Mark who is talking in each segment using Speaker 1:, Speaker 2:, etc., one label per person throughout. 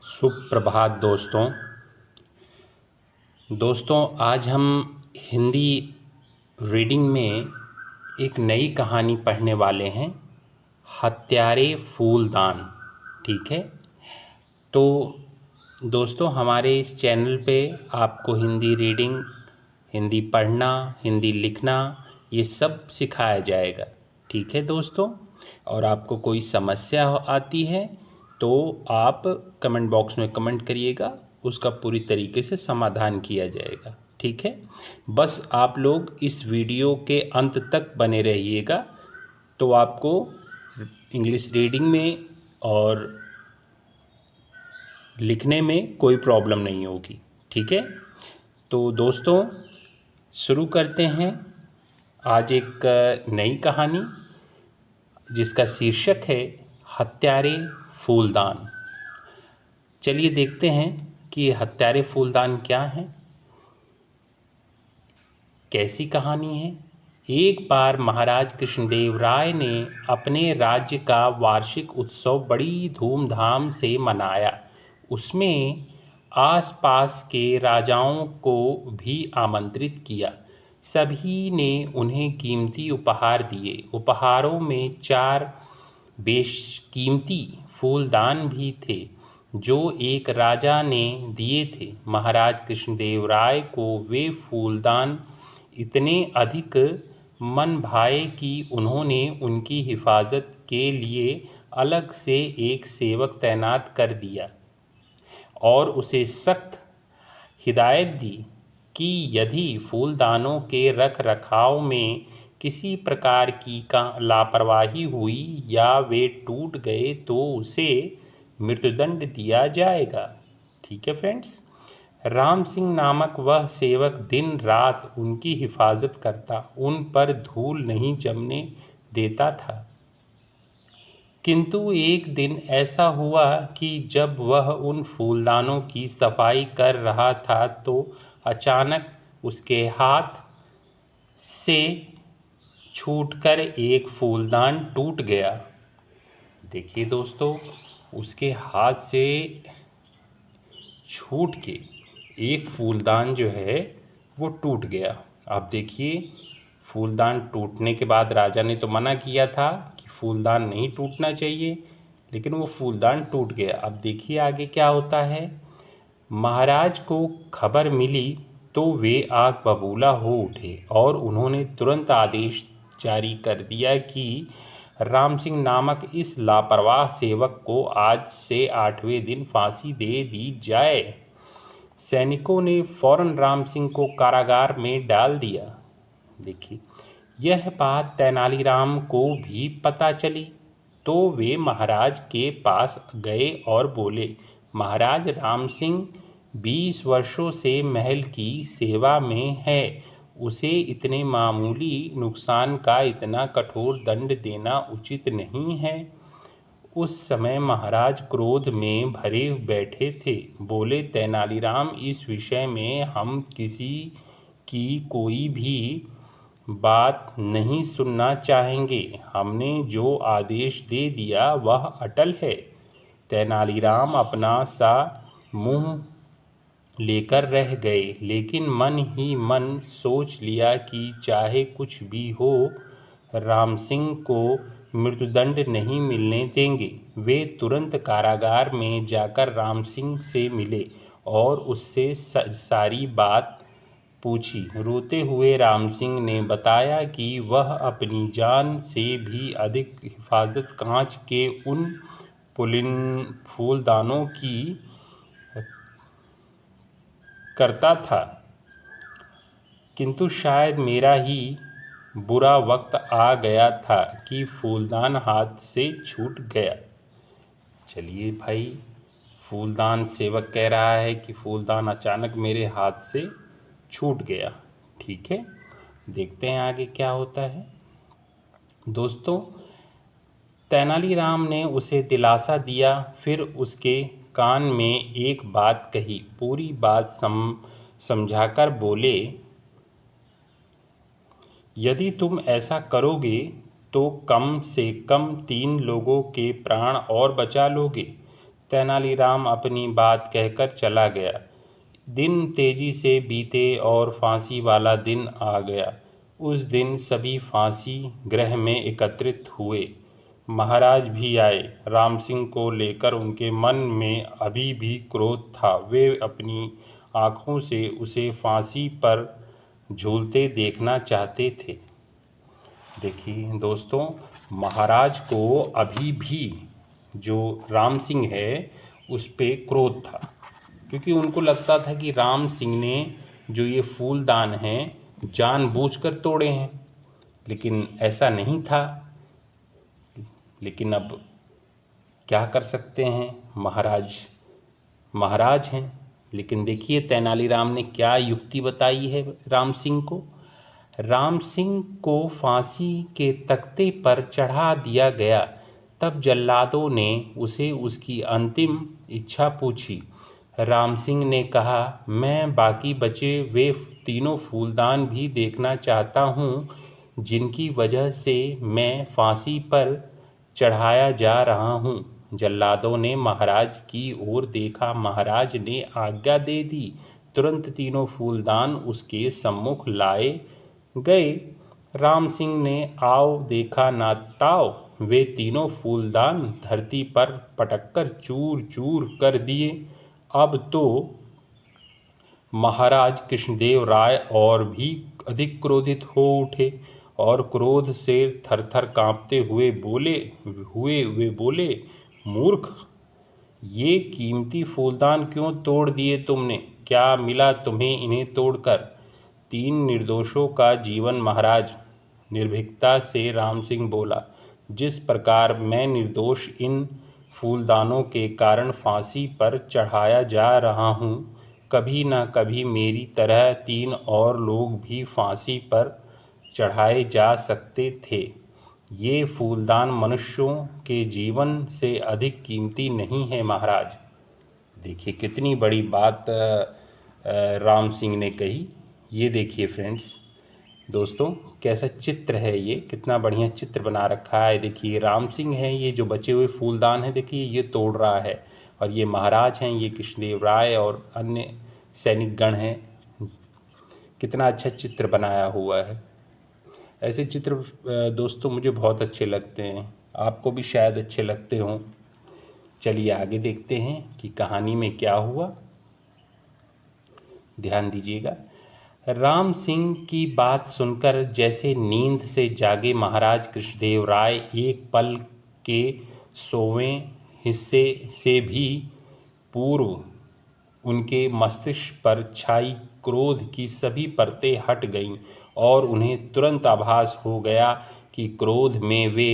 Speaker 1: सुप्रभात दोस्तों आज हम हिंदी रीडिंग में एक नई कहानी पढ़ने वाले हैं। हत्यारे फूलदान। ठीक है, तो दोस्तों हमारे इस चैनल पे आपको हिंदी रीडिंग, हिंदी पढ़ना, हिंदी लिखना ये सब सिखाया जाएगा। ठीक है दोस्तों, और आपको कोई समस्या आती है तो आप कमेंट बॉक्स में कमेंट करिएगा, उसका पूरी तरीके से समाधान किया जाएगा। ठीक है, बस आप लोग इस वीडियो के अंत तक बने रहिएगा तो आपको इंग्लिश रीडिंग में और लिखने में कोई प्रॉब्लम नहीं होगी। ठीक है, तो दोस्तों शुरू करते हैं आज एक नई कहानी जिसका शीर्षक है हत्यारे फूलदान। चलिए देखते हैं कि हत्यारे फूलदान क्या है, कैसी कहानी है। एक बार महाराज कृष्णदेव राय ने अपने राज्य का वार्षिक उत्सव बड़ी धूमधाम से मनाया। उसमें आसपास के राजाओं को भी आमंत्रित किया। सभी ने उन्हें कीमती उपहार दिए। उपहारों में 4 बेशकीमती फूलदान भी थे जो एक राजा ने दिए थे। महाराज कृष्णदेव राय को वे फूलदान इतने अधिक मन भाए कि उन्होंने उनकी हिफाजत के लिए अलग से एक सेवक तैनात कर दिया और उसे सख्त हिदायत दी कि यदि फूलदानों के रख रखाव में किसी प्रकार की लापरवाही हुई या वे टूट गए तो उसे मृत्युदंड दिया जाएगा। ठीक है फ्रेंड्स, राम सिंह नामक वह सेवक दिन रात उनकी हिफाजत करता, उन पर धूल नहीं जमने देता था। किंतु एक दिन ऐसा हुआ कि जब वह उन फूलदानों की सफाई कर रहा था तो अचानक उसके हाथ से छूटकर एक फूलदान टूट गया। देखिए दोस्तों, उसके हाथ से छूट के एक फूलदान जो है वो टूट गया। अब देखिए, फूलदान टूटने के बाद राजा ने तो मना किया था कि फूलदान नहीं टूटना चाहिए, लेकिन वो फूलदान टूट गया। अब देखिए आगे क्या होता है। महाराज को खबर मिली तो वे आग बबूला हो उठे और उन्होंने तुरंत आदेश जारी कर दिया कि राम सिंह नामक इस लापरवाह सेवक को आज से 8वें दिन फांसी दे दी जाए। सैनिकों ने फौरन राम सिंह को कारागार में डाल दिया। देखिए, यह बात तेनालीराम को भी पता चली तो वे महाराज के पास गए और बोले, महाराज, राम सिंह 20 वर्षों से महल की सेवा में है, उसे इतने मामूली नुकसान का इतना कठोर दंड देना उचित नहीं है। उस समय महाराज क्रोध में भरे बैठे थे। बोले, तेनालीराम, इस विषय में हम किसी की कोई भी बात नहीं सुनना चाहेंगे। हमने जो आदेश दे दिया वह अटल है। तेनालीराम अपना सा मुंह लेकर रह गए, लेकिन मन ही मन सोच लिया कि चाहे कुछ भी हो, राम सिंह को मृत्युदंड नहीं मिलने देंगे। वे तुरंत कारागार में जाकर राम सिंह से मिले और उससे सारी बात पूछी। रोते हुए राम सिंह ने बताया कि वह अपनी जान से भी अधिक हिफाजत कांच के उन फूलदानों की करता था, किंतु शायद मेरा ही बुरा वक्त आ गया था कि फूलदान हाथ से छूट गया। चलिए भाई, फूलदान सेवक कह रहा है कि फूलदान अचानक मेरे हाथ से छूट गया। ठीक है, देखते हैं आगे क्या होता है। दोस्तों, तेनालीराम ने उसे दिलासा दिया, फिर उसके कान में एक बात कही। पूरी बात समझाकर बोले, यदि तुम ऐसा करोगे तो कम से कम 3 लोगों के प्राण और बचा लोगे। तेनालीराम अपनी बात कहकर चला गया। दिन तेजी से बीते और फांसी वाला दिन आ गया। उस दिन सभी फांसी गृह में एकत्रित हुए। महाराज भी आए। राम सिंह को लेकर उनके मन में अभी भी क्रोध था। वे अपनी आँखों से उसे फांसी पर झूलते देखना चाहते थे। देखिए दोस्तों, महाराज को अभी भी जो राम सिंह है उस पे क्रोध था, क्योंकि उनको लगता था कि राम सिंह ने जो ये फूलदान हैं जानबूझकर तोड़े हैं, लेकिन ऐसा नहीं था। लेकिन अब क्या कर सकते हैं, महाराज हैं। लेकिन देखिए तेनालीराम ने क्या युक्ति बताई है राम सिंह को। राम सिंह को फांसी के तख्ते पर चढ़ा दिया गया। तब जल्लादों ने उसे उसकी अंतिम इच्छा पूछी। राम सिंह ने कहा, मैं बाकी बचे वे तीनों फूलदान भी देखना चाहता हूँ जिनकी वजह से मैं फांसी पर चढ़ाया जा रहा हूँ। जल्लादों ने महाराज की ओर देखा। महाराज ने आज्ञा दे दी। तुरंत तीनों फूलदान उसके सम्मुख लाए गए। राम सिंह ने आओ देखा ना ताओ, वे तीनों फूलदान धरती पर पटककर चूर चूर कर दिए। अब तो महाराज कृष्णदेव राय और भी अधिक क्रोधित हो उठे और क्रोध से थरथर कांपते हुए बोले, मूर्ख, ये कीमती फूलदान क्यों तोड़ दिए तुमने? क्या मिला तुम्हें इन्हें तोड़कर? तीन निर्दोषों का जीवन महाराज, निर्भीकता से राम सिंह बोला। जिस प्रकार मैं निर्दोष इन फूलदानों के कारण फांसी पर चढ़ाया जा रहा हूँ, कभी न कभी मेरी तरह तीन और लोग भी फांसी पर चढ़ाए जा सकते थे। ये फूलदान मनुष्यों के जीवन से अधिक कीमती नहीं है महाराज। देखिए कितनी बड़ी बात राम सिंह ने कही। ये देखिए फ्रेंड्स, दोस्तों, कैसा चित्र है ये, कितना बढ़िया चित्र बना रखा है। देखिए राम सिंह है, ये जो बचे हुए फूलदान है देखिए ये तोड़ रहा है, और ये महाराज हैं, ये कृष्णदेव राय और अन्य सैनिक गण हैं। कितना अच्छा चित्र बनाया हुआ है। ऐसे चित्र दोस्तों मुझे बहुत अच्छे लगते हैं, आपको भी शायद अच्छे लगते हों। चलिए आगे देखते हैं कि कहानी में क्या हुआ। ध्यान दीजिएगा। राम सिंह की बात सुनकर जैसे नींद से जागे महाराज कृष्णदेव राय एक पल के सोवें हिस्से से भी पूर्व उनके मस्तिष्क पर छाई क्रोध की सभी परतें हट गईं और उन्हें तुरंत आभास हो गया कि क्रोध में वे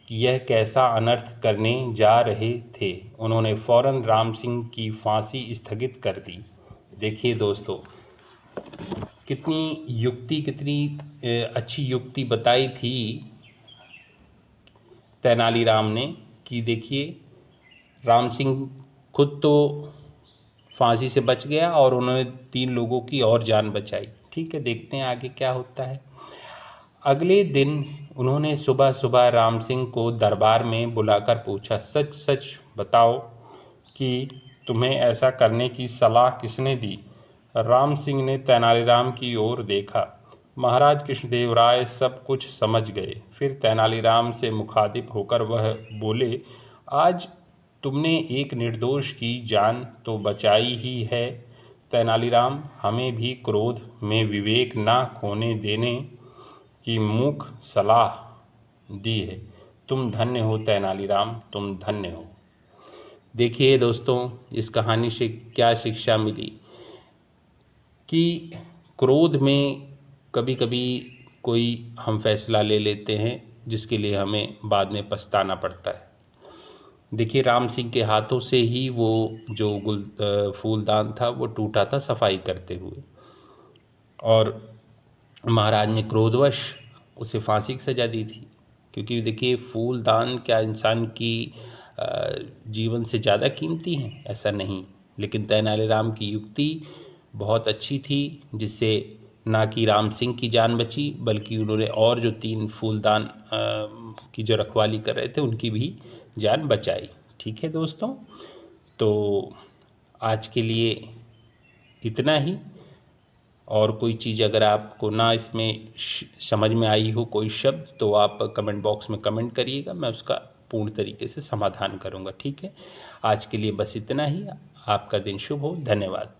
Speaker 1: यह कैसा अनर्थ करने जा रहे थे। उन्होंने फौरन राम सिंह की फांसी स्थगित कर दी। देखिए दोस्तों, कितनी अच्छी युक्ति बताई थी तेनालीराम ने कि देखिए राम सिंह खुद तो फांसी से बच गया और उन्होंने तीन लोगों की और जान बचाई। ठीक है, देखते हैं आगे क्या होता है। अगले दिन उन्होंने सुबह सुबह राम सिंह को दरबार में बुलाकर पूछा, सच सच बताओ कि तुम्हें ऐसा करने की सलाह किसने दी? राम सिंह ने तेनालीराम की ओर देखा। महाराज कृष्णदेव राय सब कुछ समझ गए। फिर तेनालीराम से मुखातिब होकर वह बोले, आज तुमने एक निर्दोष की जान तो बचाई ही है तेनालीराम, हमें भी क्रोध में विवेक ना खोने देने की मूक सलाह दी है। तुम धन्य हो तेनालीराम, तुम धन्य हो। देखिए दोस्तों, इस कहानी से क्या शिक्षा मिली कि क्रोध में कभी कभी कोई हम फैसला ले लेते हैं जिसके लिए हमें बाद में पछताना पड़ता है। देखिए राम सिंह के हाथों से ही वो जो फूलदान था वो टूटा था सफाई करते हुए, और महाराज ने क्रोधवश उसे फांसी की सज़ा दी थी। क्योंकि देखिए फूलदान क्या इंसान की जीवन से ज़्यादा कीमती हैं? ऐसा नहीं। लेकिन तेनालीराम की युक्ति बहुत अच्छी थी, जिससे ना कि राम सिंह की जान बची बल्कि उन्होंने और जो तीन फूलदान की जो रखवाली कर रहे थे उनकी भी जान बचाई। ठीक है दोस्तों, तो आज के लिए इतना ही। और कोई चीज़ अगर आपको ना इसमें समझ में आई हो कोई शब्द, तो आप कमेंट बॉक्स में कमेंट करिएगा, मैं उसका पूर्ण तरीके से समाधान करूँगा। ठीक है, आज के लिए बस इतना ही। आपका दिन शुभ हो। धन्यवाद।